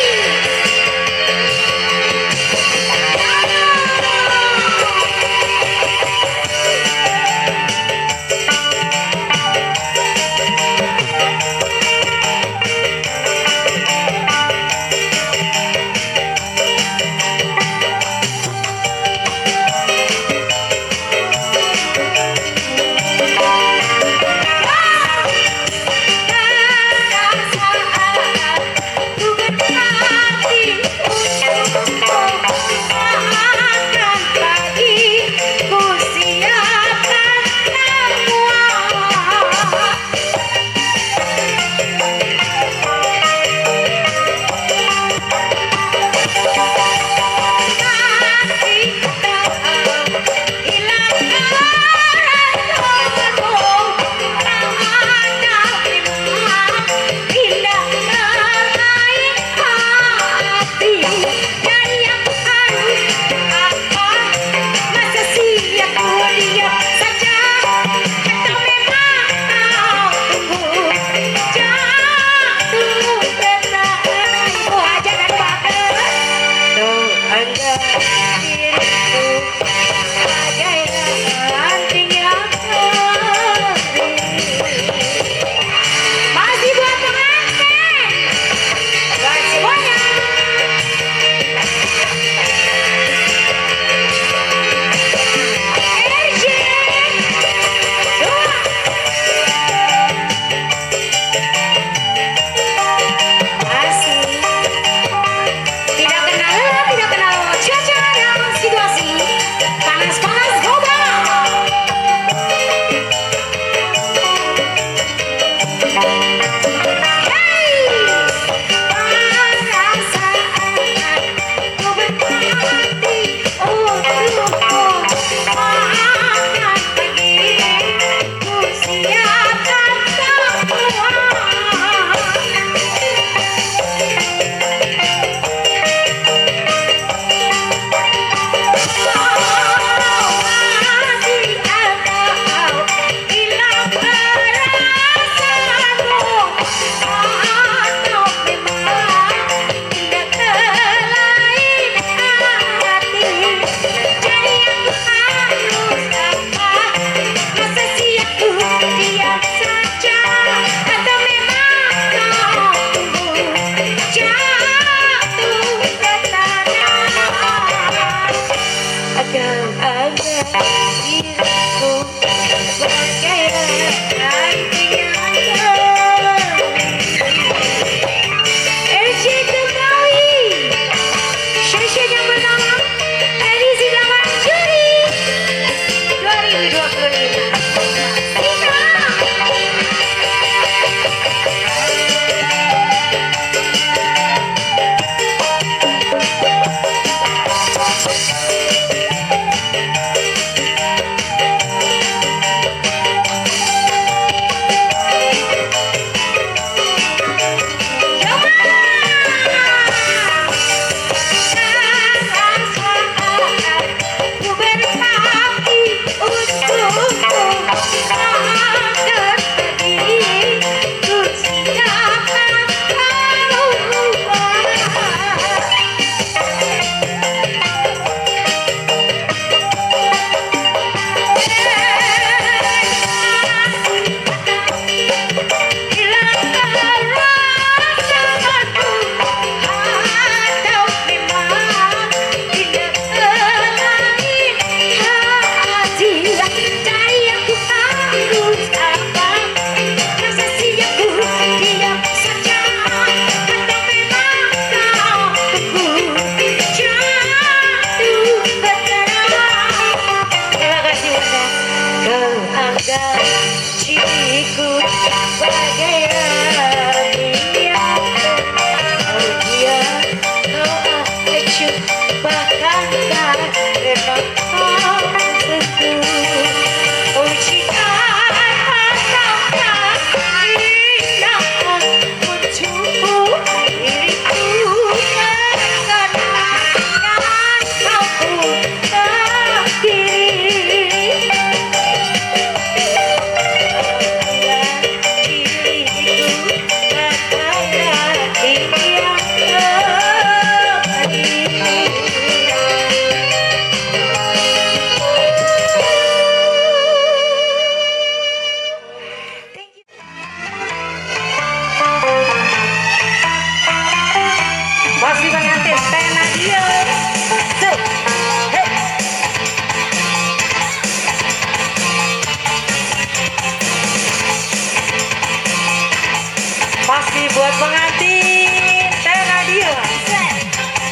S8: buat pengantin Teh Nadia.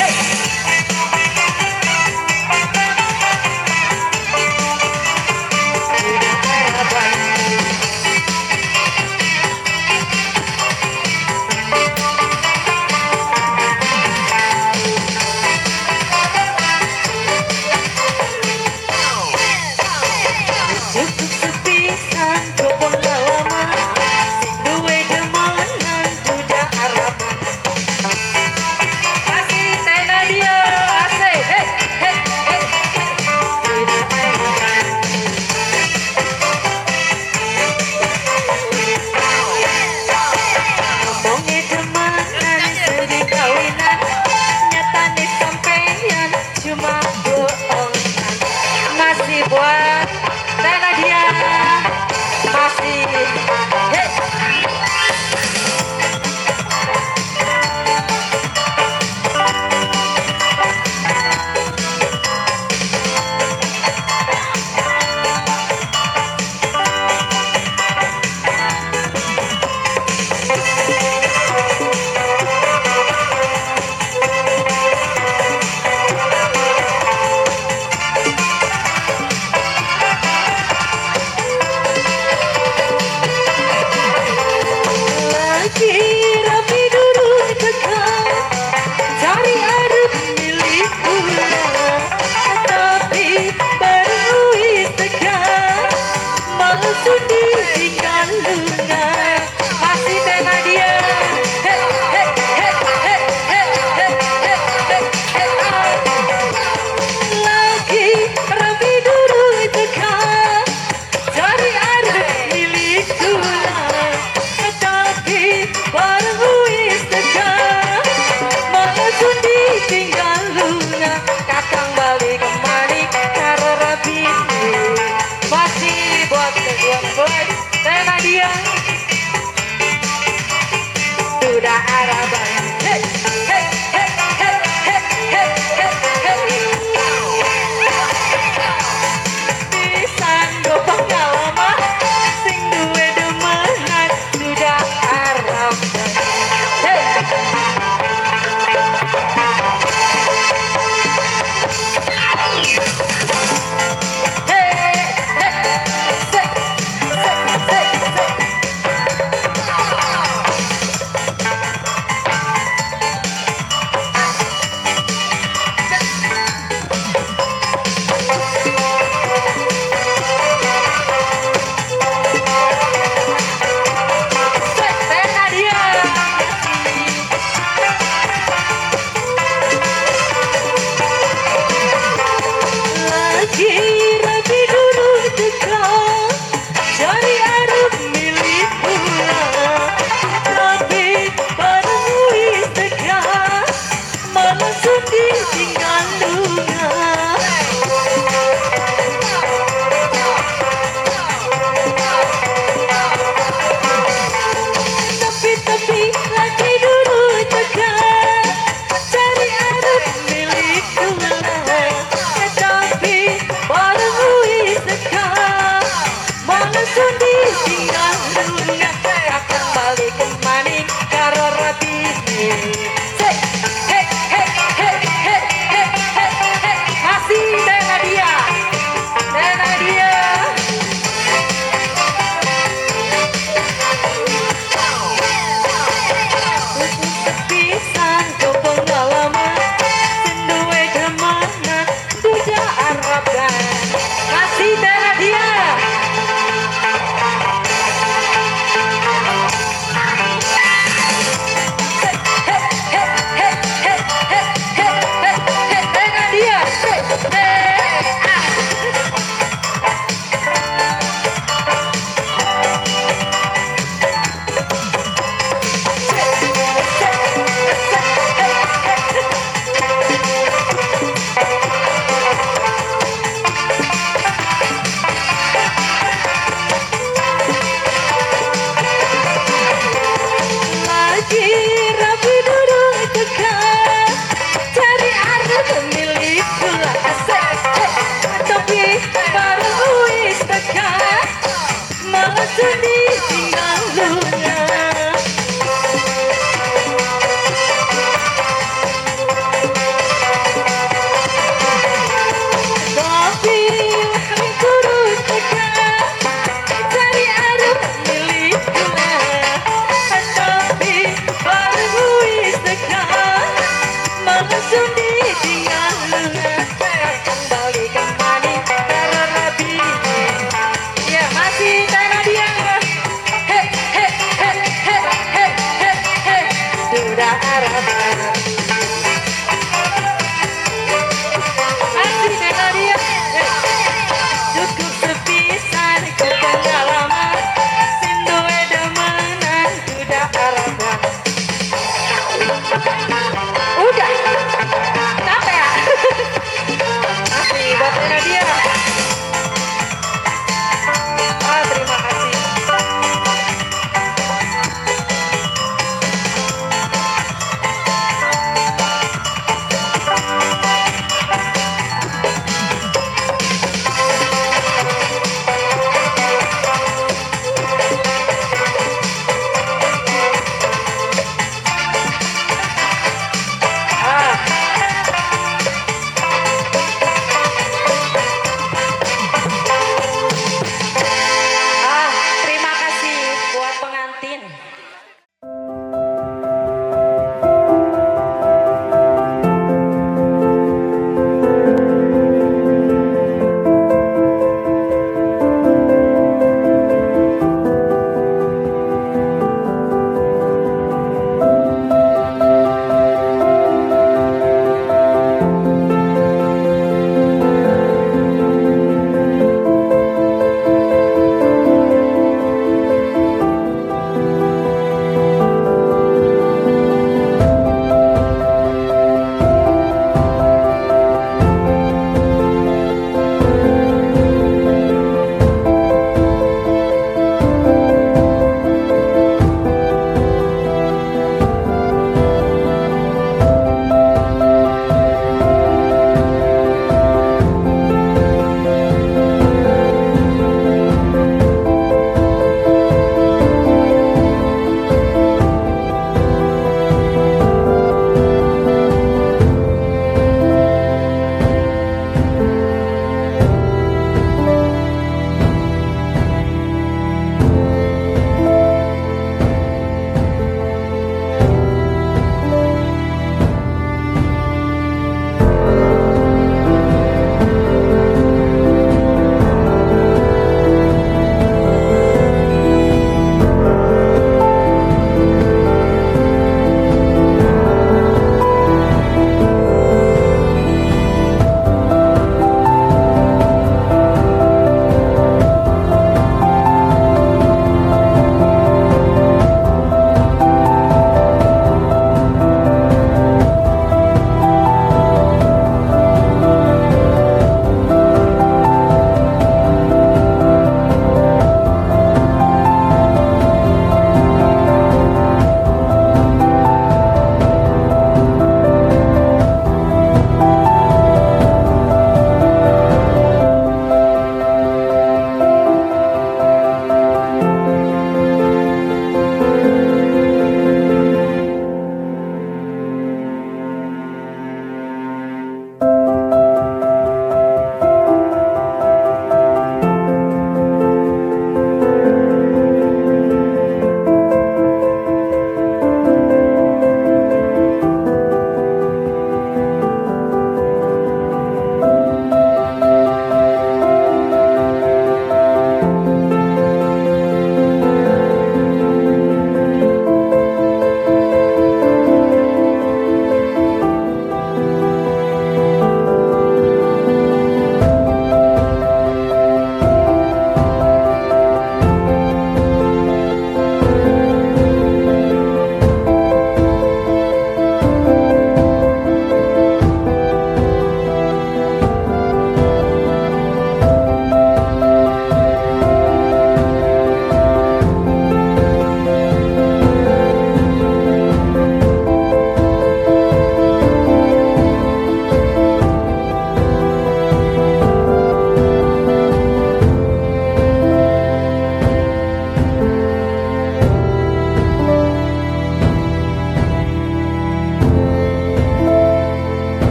S8: Hey. Cukup sepisan kebun lalaman, sing duwe demanan duda Araban. Kasih Teh Nadia, asik, hey, hey, hey, ngomongnya demanan sedih kawinan, nyatane sampeyan cuma bohongan. Masih buat Teh Nadia, masih hey. Lagi rapi duduk dekat, cari arep milikku, tapi baru istekan, maksud ditinggal lungan. Masih Teh Nadia, hey, hey, hey, hey, hey, hey, hey, hey, hey, lagi rapi duduk dekat, cari arep milikku, tapi baru istekan, maksud ditinggal lunga. Kakang balik kemari karo rabine, masih buat keduan boy Teh Nadia duda Araban. Hey, hey, hey, hey, hey, hey, hey, hey. Pisan go pengalaman, sing duwe demanan duda Araban. Hey. Teh Nadia. Lagi rapi duduk dekat, cari arep milik pula, tapi baru istekan, maksud ditinggal lunga. Tapi lagi duduk dekat, cari arep milik pula, tapi baru istekan, maksud ditinggal lunga. Kakang balik kemari karo rabine. Hey, hey, hey, hey, hey, hey, hey, hey. Masih Teh Nadia, Teh Nadia. sudah harapan